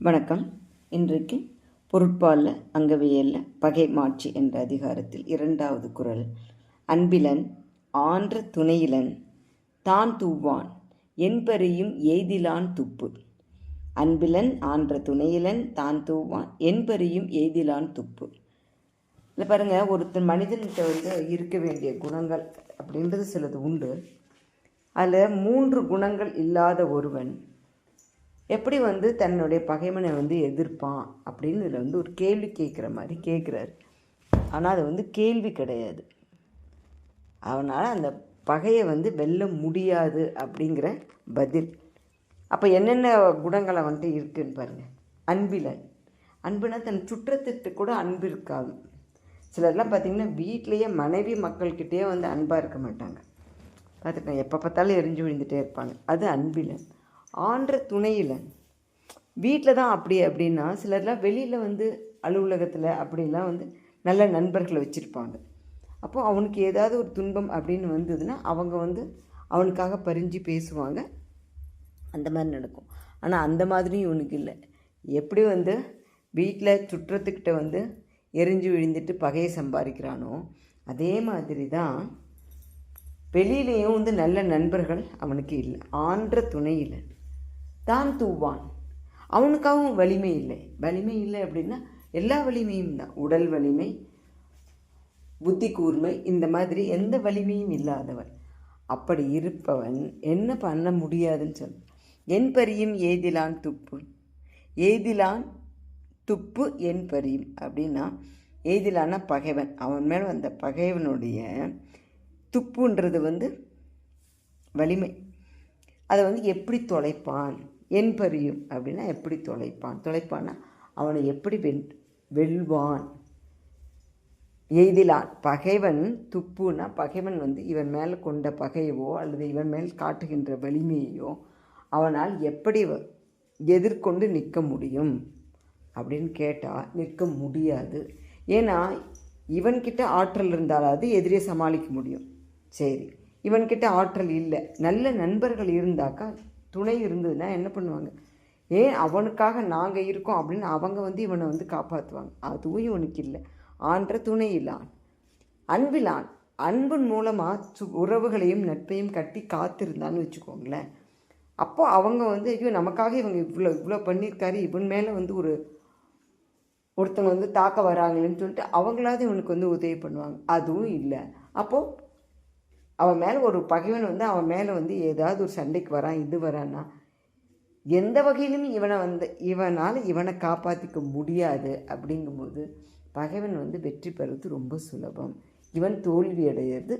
வணக்கம். இன்றைக்கு பொருட்பாலில் அங்கவியலில் பகை மாட்சி என்ற அதிகாரத்தில் 2வது குறள். அன்பிலன் ஆன்ற துணையிலன் தான் தூவான் என்பறியும் எய்திலான் துப்பு. அன்பிலன் ஆன்ற துணையிலன் தான் தூவான் என்பறியும் எய்திலான் துப்பு. இல்லை பாருங்கள், ஒருத்தர் மனிதன்கிட்ட இருக்க வேண்டிய குணங்கள் அப்படின்றது சிலது உண்டு. அதில் 3 குணங்கள் இல்லாத ஒருவன் எப்படி தன்னுடைய பகைவனை எதிர்ப்பான் அப்படின்னு இதில் ஒரு கேள்வி கேட்குற மாதிரி கேட்குறாரு. ஆனால் அது கேள்வி கிடையாது. அவனால் அந்த பகையை வெல்ல முடியாது அப்படிங்கிற பதில். அப்போ என்னென்ன குணங்களை இருக்குதுன்னு பாருங்கள். அன்பிலன், அன்புனா தன் சுற்றத்திற்கு கூட அன்பு இருக்காது. சிலர்லாம் பார்த்திங்கன்னா வீட்டிலையே மனைவி மக்கள்கிட்டயே அன்பாக இருக்க மாட்டாங்க. பார்த்துட்டேன், எப்போ பார்த்தாலும் எரிஞ்சு விழுந்துகிட்டே இருப்பாங்க. அது அன்பிலன். ஆன்ற துணையிலன், வீட்டில் தான் அப்படி அப்படின்னா சிலர்லாம் வெளியில் அலுவலகத்தில் அப்படிலாம் நல்ல நண்பர்களை வச்சுருப்பாங்க. அப்போது அவனுக்கு ஏதாவது ஒரு துன்பம் அப்படின்னு வந்ததுன்னா அவங்க அவனுக்காக பரிஞ்சு பேசுவாங்க. அந்த மாதிரி நடக்கும். ஆனால் அந்த மாதிரியும் இவனுக்கு இல்லை. எப்படி வீட்டில் சுற்றத்துக்கிட்ட எரிஞ்சு விழுந்துட்டு பகையை சம்பாதிக்கிறானோ அதே மாதிரி தான் வெளியிலேயும் நல்ல நண்பர்கள் அவனுக்கு இல்லை. ஆன்ற துணையில் தான் தூவான், அவனுக்காகவும் வலிமை இல்லை. வலிமை இல்லை அப்படின்னா எல்லா வலிமையும் தான். உடல் வலிமை, புத்தி கூர்மை, இந்த மாதிரி எந்த வலிமையும் இல்லாதவன். அப்படி இருப்பவன் என்ன பண்ண முடியாதுன்னு சொல். என் பரியும் ஏதிலான் துப்பு. ஏதிலான் துப்பு என் பரியும் அப்படின்னா ஏதிலான பகைவன். அவன் மேலே வந்த பகைவனுடைய துப்புன்றது வலிமை. அதை எப்படி தொலைப்பான். என் பரியும் அப்படின்னா எப்படி தொலைப்பான். தொலைப்பான்னா அவனை எப்படி வெல்வான். எய்திலான் பகைவன் துப்புனா பகைவன் இவன் மேலே கொண்ட பகையவோ அல்லது இவன் மேல் காட்டுகின்ற வலிமையோ அவனால் எப்படி எதிர்கொண்டு நிற்க முடியும் அப்படின்னு கேட்டால் நிற்க முடியாது. ஏன்னா இவன்கிட்ட ஆற்றல் இருந்தாலாவது எதிரியை சமாளிக்க முடியும். சரி, இவன்கிட்ட ஆற்றல் இல்லை. நல்ல நண்பர்கள் இருந்தாக்கா, துணை இருந்ததுன்னா என்ன பண்ணுவாங்க, ஏன் அவனுக்காக நாங்கள் இருக்கோம் அப்படின்னு அவங்க இவனை காப்பாற்றுவாங்க. அதுவும் இவனுக்கு இல்லை. ஆன்ற துணையிலான். அன்பிலான், அன்பின் மூலமாக உறவுகளையும் நட்பையும் கட்டி காத்திருந்தான்னு வச்சுக்கோங்களேன். அப்போ அவங்க ஐயோ நமக்காக இவங்க இவ்வளோ பண்ணியிருக்காரு, இவன் மேலே ஒருத்தவங்க தாக்க வராங்களேன்னு சொல்லிட்டு அவங்களாவது இவனுக்கு உதவி பண்ணுவாங்க. அதுவும் இல்லை. அப்போது அவன் மேலே ஒரு பகைவன் அவன் மேலே ஏதாவது ஒரு சண்டைக்கு வரான், இது வரான்னா எந்த வகையிலும் இவனால் இவனை காப்பாற்றிக்க முடியாது. அப்படிங்கும்போது பகைவன் வெற்றி பெறுறது ரொம்ப சுலபம். இவன் தோல்வி அடையிறது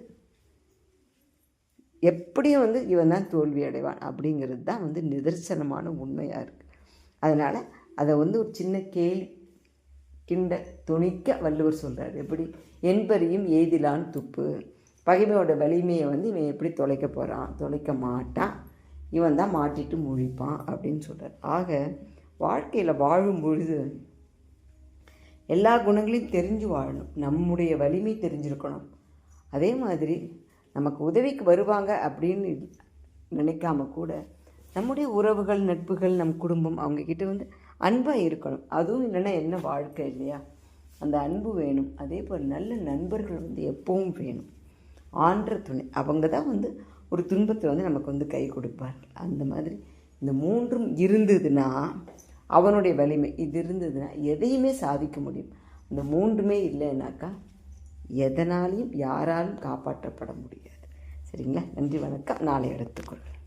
எப்படியும் இவன் தான் தோல்வி அடைவான் அப்படிங்கிறது தான் நிதர்சனமான உண்மையாக இருக்குது. அதனால் அதை ஒரு சின்ன கேலி கிண்ட துணிக்க வள்ளுவர் சொல்கிறார். எப்படி என்பறியும் எய்திலான் துப்பு. பகைமையோட வலிமையை இவன் எப்படி தொலைக்க போகிறான், தொலைக்க மாட்டான், இவன் தான் மாட்டிட்டு முழிப்பான் அப்படின்னு சொல்கிறார். ஆக வாழ்க்கையில் வாழும் பொழுது எல்லா குணங்களையும் தெரிஞ்சு வாழணும். நம்முடைய வலிமை தெரிஞ்சிருக்கணும். அதே மாதிரி நமக்கு உதவிக்கு வருவாங்க அப்படின்னு நினைக்காம கூட நம்முடைய உறவுகள், நட்புகள், நம் குடும்பம் அவங்கக்கிட்ட அன்பாக இருக்கணும். அதுவும் இல்லைன்னா என்ன வாழ்க்கை இல்லையா? அந்த அன்பு வேணும். அதே போல் நல்ல நண்பர்கள் எப்பவும் வேணும். ஆன்ற துணை, அவங்க தான் ஒரு துன்பத்தில் நமக்கு கை கொடுப்பார்கள். அந்த மாதிரி இந்த 3ம் இருந்ததுன்னா அவனுடைய வலிமை இது இருந்ததுன்னா எதையுமே சாதிக்க முடியும். அந்த 3மே இல்லைன்னாக்கா எதனாலையும் யாராலும் காப்பாற்றப்பட முடியாது. சரிங்களா? நன்றி, வணக்கம். நாளை எடுத்துக்கொள்கிறேன்.